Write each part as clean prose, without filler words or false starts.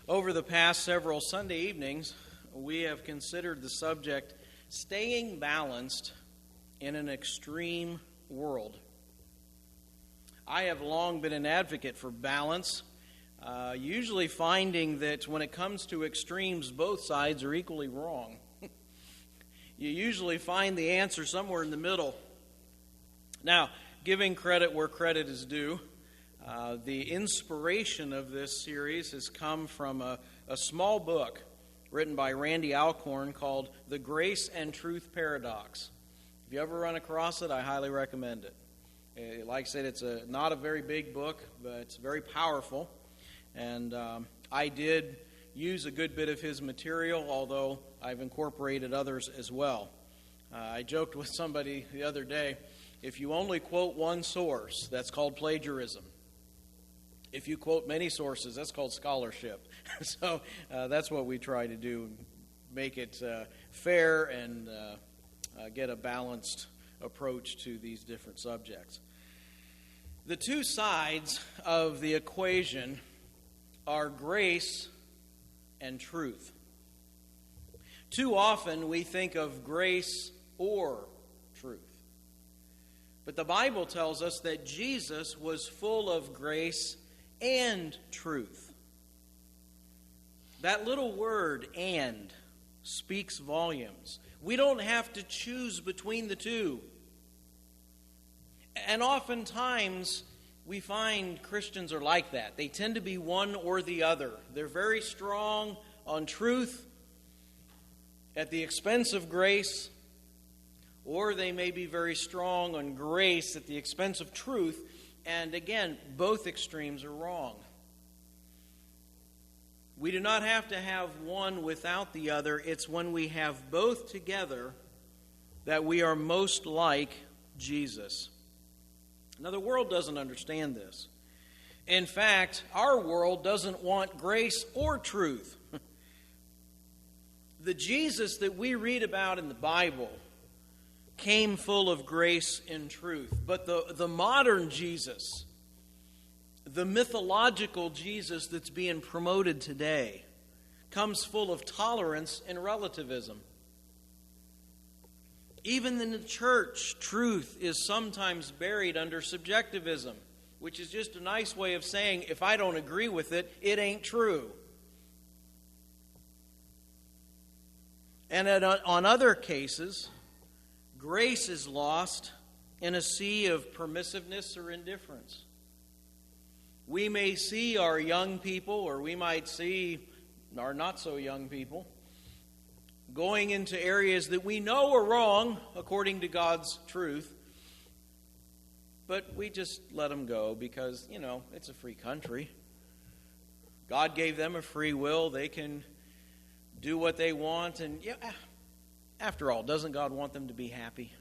Over the past several Sunday evenings, we have considered the subject, staying balanced in an extreme world. I have long been an advocate for balance, usually finding that when it comes to extremes, both sides are equally wrong. You usually find the answer somewhere in the middle. Now, giving credit where credit is due, the inspiration of this series has come from a small book written by Randy Alcorn called The Grace and Truth Paradox. If you ever run across it, I highly recommend it. Like I said, it's not a very big book, but it's very powerful. And I did use a good bit of his material, although I've incorporated others as well. I joked with somebody the other day, if you only quote one source, that's called plagiarism. If you quote many sources, that's called scholarship. So that's what we try to do, make it fair and get a balanced approach to these different subjects. The two sides of the equation are grace and truth. Too often we think of grace or truth. But the Bible tells us that Jesus was full of grace and truth. That little word, "and," speaks volumes. We don't have to choose between the two. And oftentimes, we find Christians are like that. They tend to be one or the other. They're very strong on truth at the expense of grace, or they may be very strong on grace at the expense of truth. And again, both extremes are wrong. We do not have to have one without the other. It's when we have both together that we are most like Jesus. Now, the world doesn't understand this. In fact, our world doesn't want grace or truth. The Jesus that we read about in the Bible came full of grace and truth. But the modern Jesus, the mythological Jesus that's being promoted today, comes full of tolerance and relativism. Even in the church, truth is sometimes buried under subjectivism, which is just a nice way of saying, if I don't agree with it, it ain't true. And on other cases, grace is lost in a sea of permissiveness or indifference. We may see our young people, or we might see our not-so-young people, going into areas that we know are wrong according to God's truth, but we just let them go because, it's a free country. God gave them a free will. They can do what they want, and after all, doesn't God want them to be happy?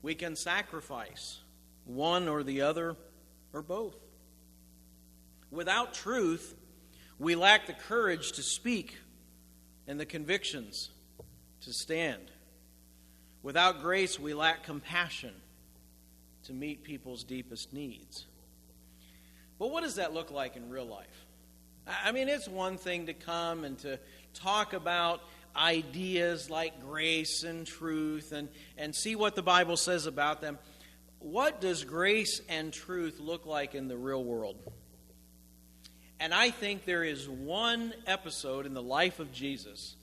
We can sacrifice one or the other or both. Without truth, we lack the courage to speak and the convictions to stand. Without grace, we lack compassion to meet people's deepest needs. But what does that look like in real life? I mean, it's one thing to come and to talk about ideas like grace and truth and see what the Bible says about them. What does grace and truth look like in the real world? And I think there is one episode in the life of Jesus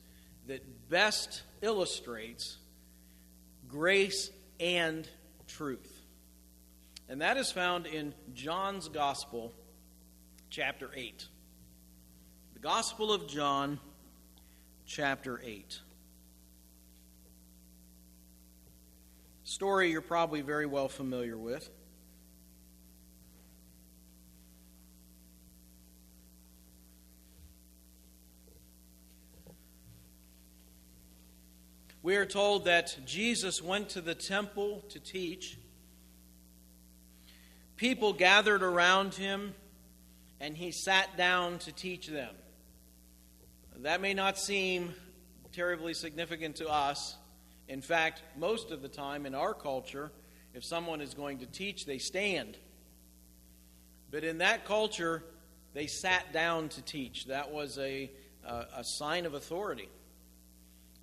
that best illustrates grace and truth. And that is found in John's Gospel, chapter 8. The Gospel of John, chapter 8. Story you're probably very well familiar with. We are told that Jesus went to the temple to teach. People gathered around him, and he sat down to teach them. That may not seem terribly significant to us. In fact, most of the time in our culture, if someone is going to teach, they stand. But in that culture, they sat down to teach. That was a sign of authority.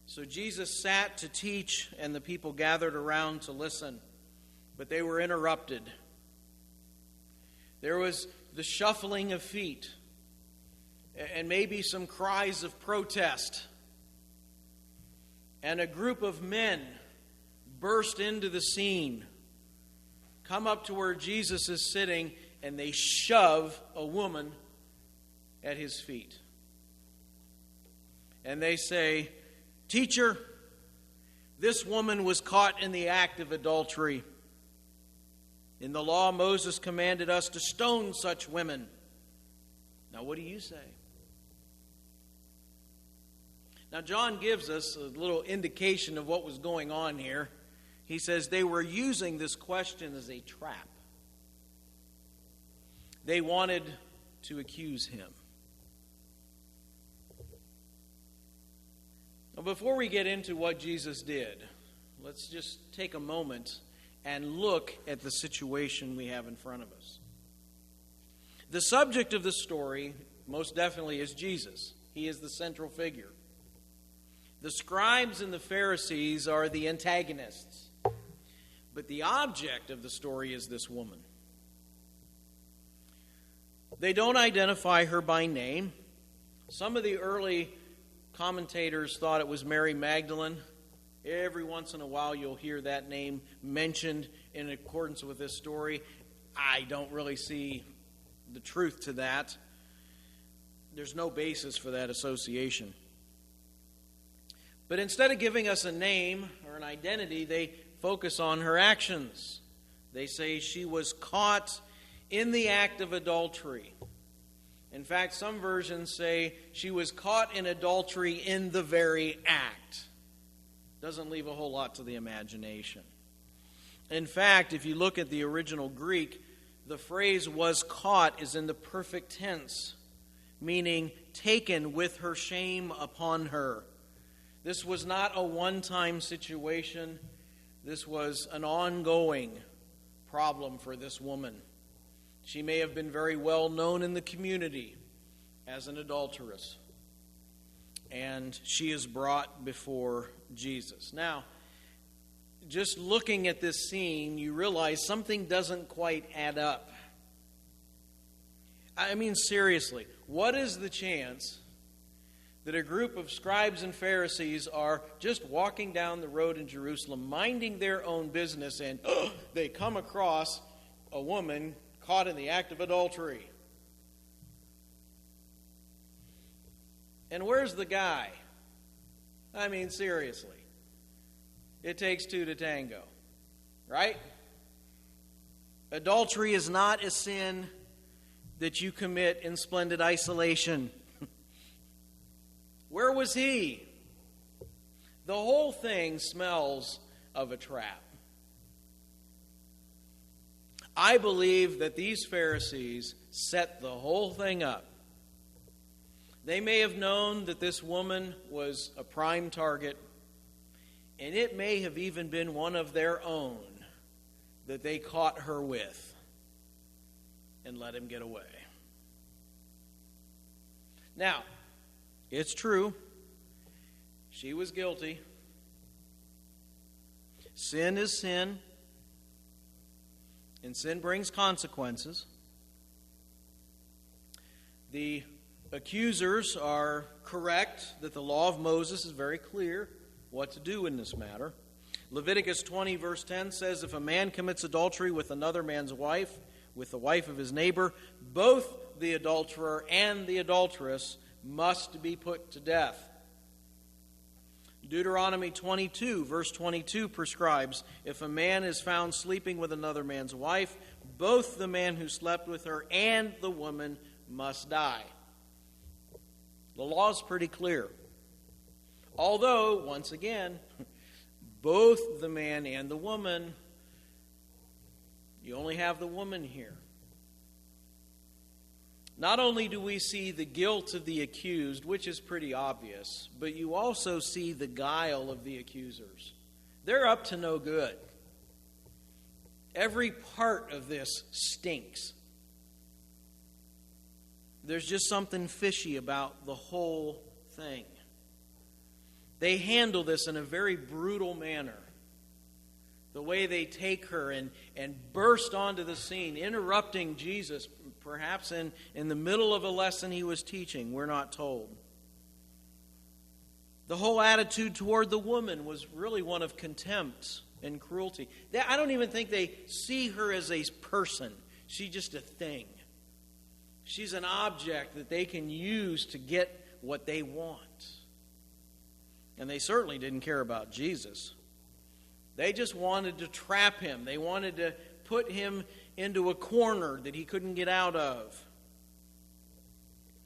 So Jesus sat to teach, and the people gathered around to listen. But they were interrupted. There was the shuffling of feet, and maybe some cries of protest. And a group of men burst into the scene, come up to where Jesus is sitting, and they shove a woman at his feet. And they say, "Teacher, this woman was caught in the act of adultery. In the law, Moses commanded us to stone such women. Now, what do you say?" Now, John gives us a little indication of what was going on here. He says they were using this question as a trap. They wanted to accuse him. Now, before we get into what Jesus did, let's just take a moment and look at the situation we have in front of us. The subject of the story most definitely is Jesus. He is the central figure. The scribes and the Pharisees are the antagonists. But the object of the story is this woman. They don't identify her by name. Some of the early commentators thought it was Mary Magdalene. Every once in a while you'll hear that name mentioned in accordance with this story. I don't really see the truth to that. There's no basis for that association. But instead of giving us a name or an identity, they focus on her actions. They say she was caught in the act of adultery. In fact, some versions say she was caught in adultery in the very act. Doesn't leave a whole lot to the imagination. In fact, if you look at the original Greek, the phrase "was caught" is in the perfect tense, meaning taken with her shame upon her. This was not a one-time situation. This was an ongoing problem for this woman. She may have been very well known in the community as an adulteress. And she is brought before Jesus. Now, just looking at this scene, you realize something doesn't quite add up. I mean, seriously, what is the chance that a group of scribes and Pharisees are just walking down the road in Jerusalem, minding their own business, and they come across a woman caught in the act of adultery? And where's the guy? I mean, seriously. It takes two to tango, right? Adultery is not a sin that you commit in splendid isolation. Where was he? The whole thing smells of a trap. I believe that these Pharisees set the whole thing up. They may have known that this woman was a prime target, and it may have even been one of their own that they caught her with and let him get away. Now, it's true, she was guilty. Sin is sin, and sin brings consequences. The accusers are correct that the law of Moses is very clear what to do in this matter. Leviticus 20 verse 10 says, if a man commits adultery with another man's wife, with the wife of his neighbor, both the adulterer and the adulteress must be put to death. Deuteronomy 22 verse 22 prescribes, if a man is found sleeping with another man's wife, both the man who slept with her and the woman must die. The law is pretty clear. Although, once again, both the man and the woman, you only have the woman here. Not only do we see the guilt of the accused, which is pretty obvious, but you also see the guile of the accusers. They're up to no good. Every part of this stinks. there's just something fishy about the whole thing. They handle this in a very brutal manner. The way they take her and burst onto the scene, interrupting Jesus, perhaps in the middle of a lesson he was teaching, we're not told. The whole attitude toward the woman was really one of contempt and cruelty. I don't even think they see her as a person. She's just a thing. She's an object that they can use to get what they want. And they certainly didn't care about Jesus. They just wanted to trap him. They wanted to put him into a corner that he couldn't get out of.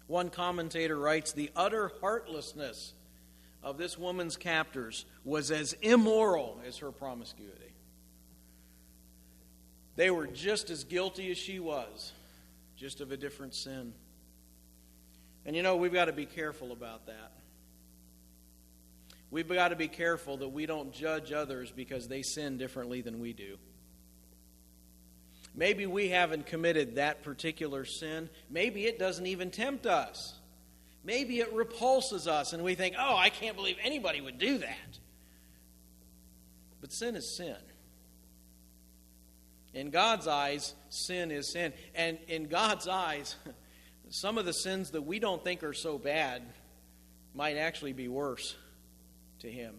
One commentator writes, the utter heartlessness of this woman's captors was as immoral as her promiscuity. They were just as guilty as she was, just of a different sin. And we've got to be careful about that. We've got to be careful that we don't judge others because they sin differently than we do. Maybe we haven't committed that particular sin. Maybe it doesn't even tempt us. Maybe it repulses us and we think, oh, I can't believe anybody would do that. But sin is sin. In God's eyes, sin is sin. And in God's eyes, some of the sins that we don't think are so bad might actually be worse to him.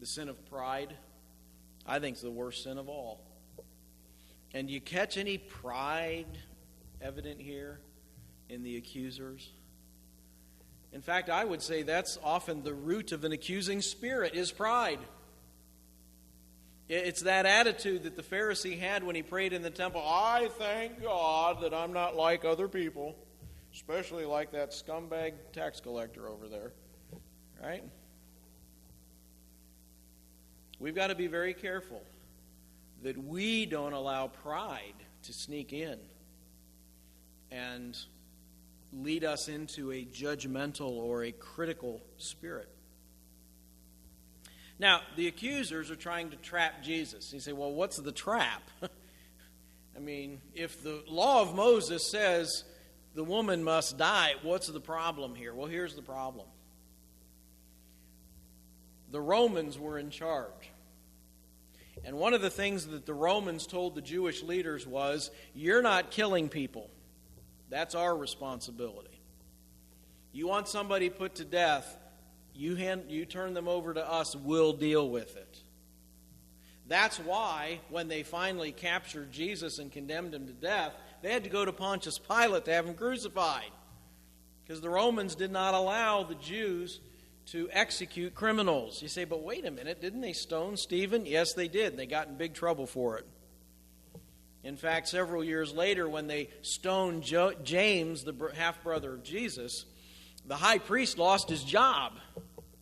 The sin of pride, I think, is the worst sin of all. And do you catch any pride evident here in the accusers? In fact, I would say that's often the root of an accusing spirit, is pride. It's that attitude that the Pharisee had when he prayed in the temple. I thank God that I'm not like other people, especially like that scumbag tax collector over there. Right? We've got to be very careful that we don't allow pride to sneak in and lead us into a judgmental or a critical spirit. Now, the accusers are trying to trap Jesus. You say, well, what's the trap? I mean, if the law of Moses says the woman must die, what's the problem here? Well, here's the problem. The Romans were in charge. And one of the things that the Romans told the Jewish leaders was, you're not killing people. That's our responsibility. You want somebody put to death, you turn them over to us, we'll deal with it. That's why when they finally captured Jesus and condemned him to death, they had to go to Pontius Pilate to have him crucified. Because the Romans did not allow the Jews to execute criminals. You say, but wait a minute, didn't they stone Stephen? Yes, they did. They got in big trouble for it. In fact, several years later, when they stoned James, the half-brother of Jesus, the high priest lost his job.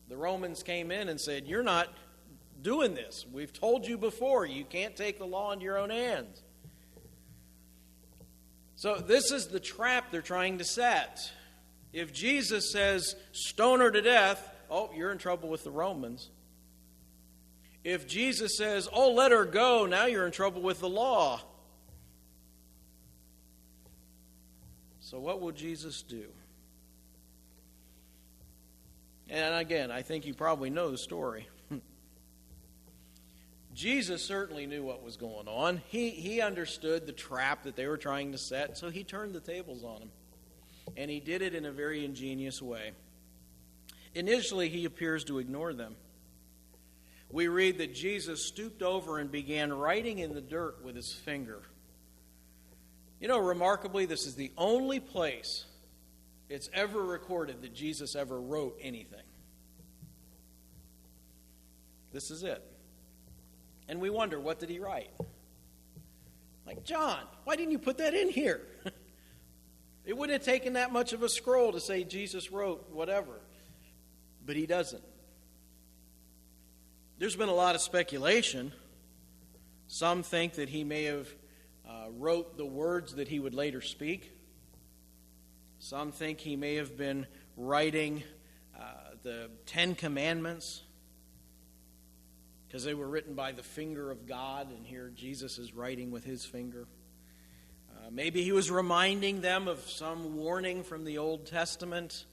The Romans came in and said, you're not doing this. We've told you before, you can't take the law into your own hands. So this is the trap they're trying to set. If Jesus says, stone her to death, oh, you're in trouble with the Romans. If Jesus says, oh, let her go, now you're in trouble with the law. So what will Jesus do? And again, I think you probably know the story. Jesus certainly knew what was going on. He understood the trap that they were trying to set, so he turned the tables on him. And he did it in a very ingenious way. Initially, he appears to ignore them. We read that Jesus stooped over and began writing in the dirt with his finger. Remarkably, this is the only place it's ever recorded that Jesus ever wrote anything. This is it. And we wonder, what did he write? Like, John, why didn't you put that in here? It wouldn't have taken that much of a scroll to say Jesus wrote whatever. But he doesn't. There's been a lot of speculation. Some think that he may have wrote the words that he would later speak. Some think he may have been writing the 10 Commandments because they were written by the finger of God, and here Jesus is writing with his finger. Maybe he was reminding them of some warning from the Old Testament.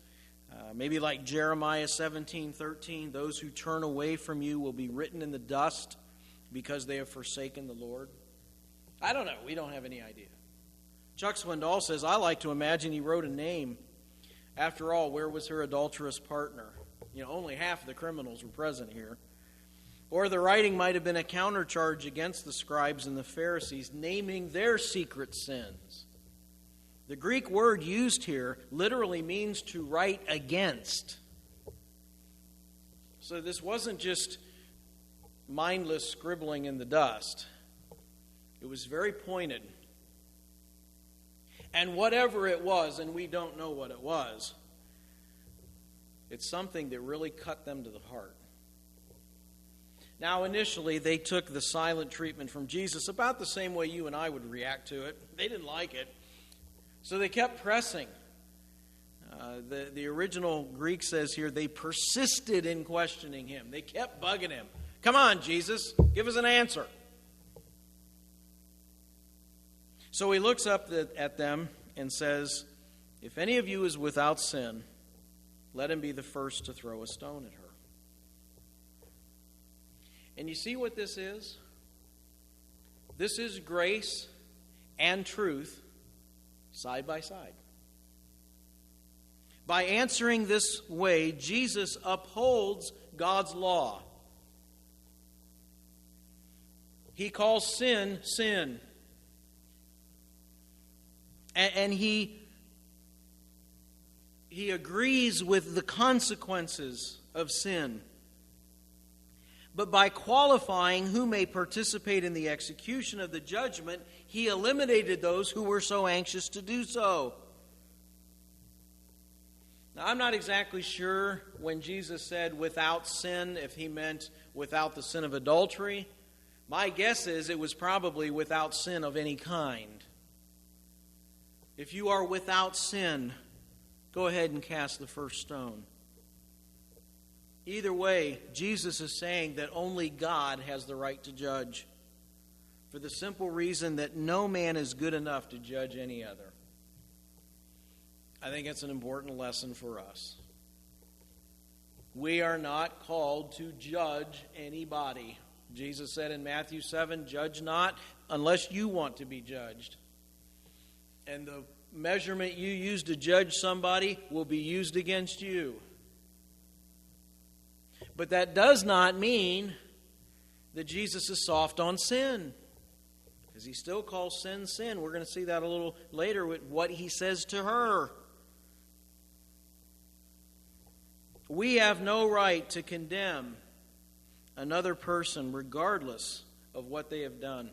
Maybe like Jeremiah 17:13, those who turn away from you will be written in the dust because they have forsaken the Lord. I don't know. We don't have any idea. Chuck Swindoll says, I like to imagine he wrote a name. After all, where was her adulterous partner? Only half of the criminals were present here. Or the writing might have been a countercharge against the scribes and the Pharisees, naming their secret sins. The Greek word used here literally means to write against. So this wasn't just mindless scribbling in the dust. It was very pointed. And whatever it was, and we don't know what it was, it's something that really cut them to the heart. Now, initially, they took the silent treatment from Jesus about the same way you and I would react to it. They didn't like it. So they kept pressing. The original Greek says here, they persisted in questioning him. They kept bugging him. Come on, Jesus, give us an answer. So he looks up at them and says, if any of you is without sin, let him be the first to throw a stone at her. And you see what this is? This is grace and truth side by side. By answering this way, Jesus upholds God's law. He calls sin, sin. And he agrees with the consequences of sin. But by qualifying who may participate in the execution of the judgment, he eliminated those who were so anxious to do so. Now, I'm not exactly sure when Jesus said without sin, if he meant without the sin of adultery. My guess is it was probably without sin of any kind. If you are without sin, go ahead and cast the first stone. Either way, Jesus is saying that only God has the right to judge, for the simple reason that no man is good enough to judge any other. I think it's an important lesson for us. We are not called to judge anybody. Jesus said in Matthew 7, judge not unless you want to be judged. And the measurement you use to judge somebody will be used against you. But that does not mean that Jesus is soft on sin, because he still calls sin, sin. We're going to see that a little later with what he says to her. We have no right to condemn another person regardless of what they have done.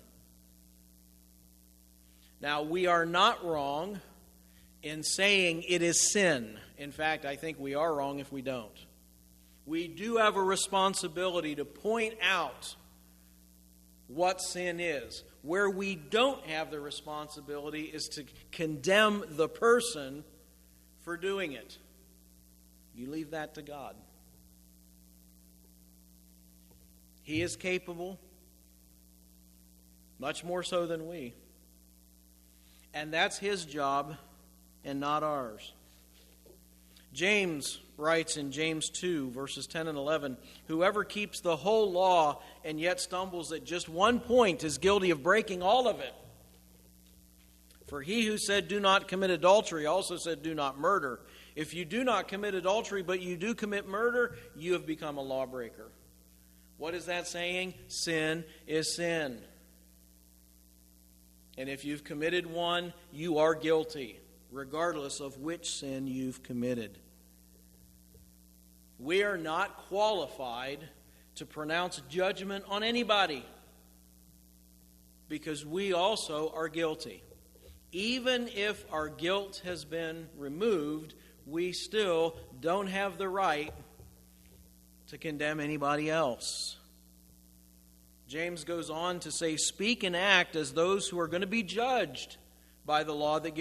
Now, we are not wrong in saying it is sin. In fact, I think we are wrong if we don't. We do have a responsibility to point out what sin is. Where we don't have the responsibility is to condemn the person for doing it. You leave that to God. He is capable, much more so than we. And that's his job and not ours. James writes in James 2, verses 10 and 11, whoever keeps the whole law and yet stumbles at just one point is guilty of breaking all of it. For he who said, do not commit adultery, also said, do not murder. If you do not commit adultery, but you do commit murder, you have become a lawbreaker. What is that saying? Sin is sin. And if you've committed one, you are guilty, regardless of which sin you've committed. We are not qualified to pronounce judgment on anybody, because we also are guilty. Even if our guilt has been removed, we still don't have the right to condemn anybody else. James goes on to say, speak and act as those who are going to be judged by the law that gives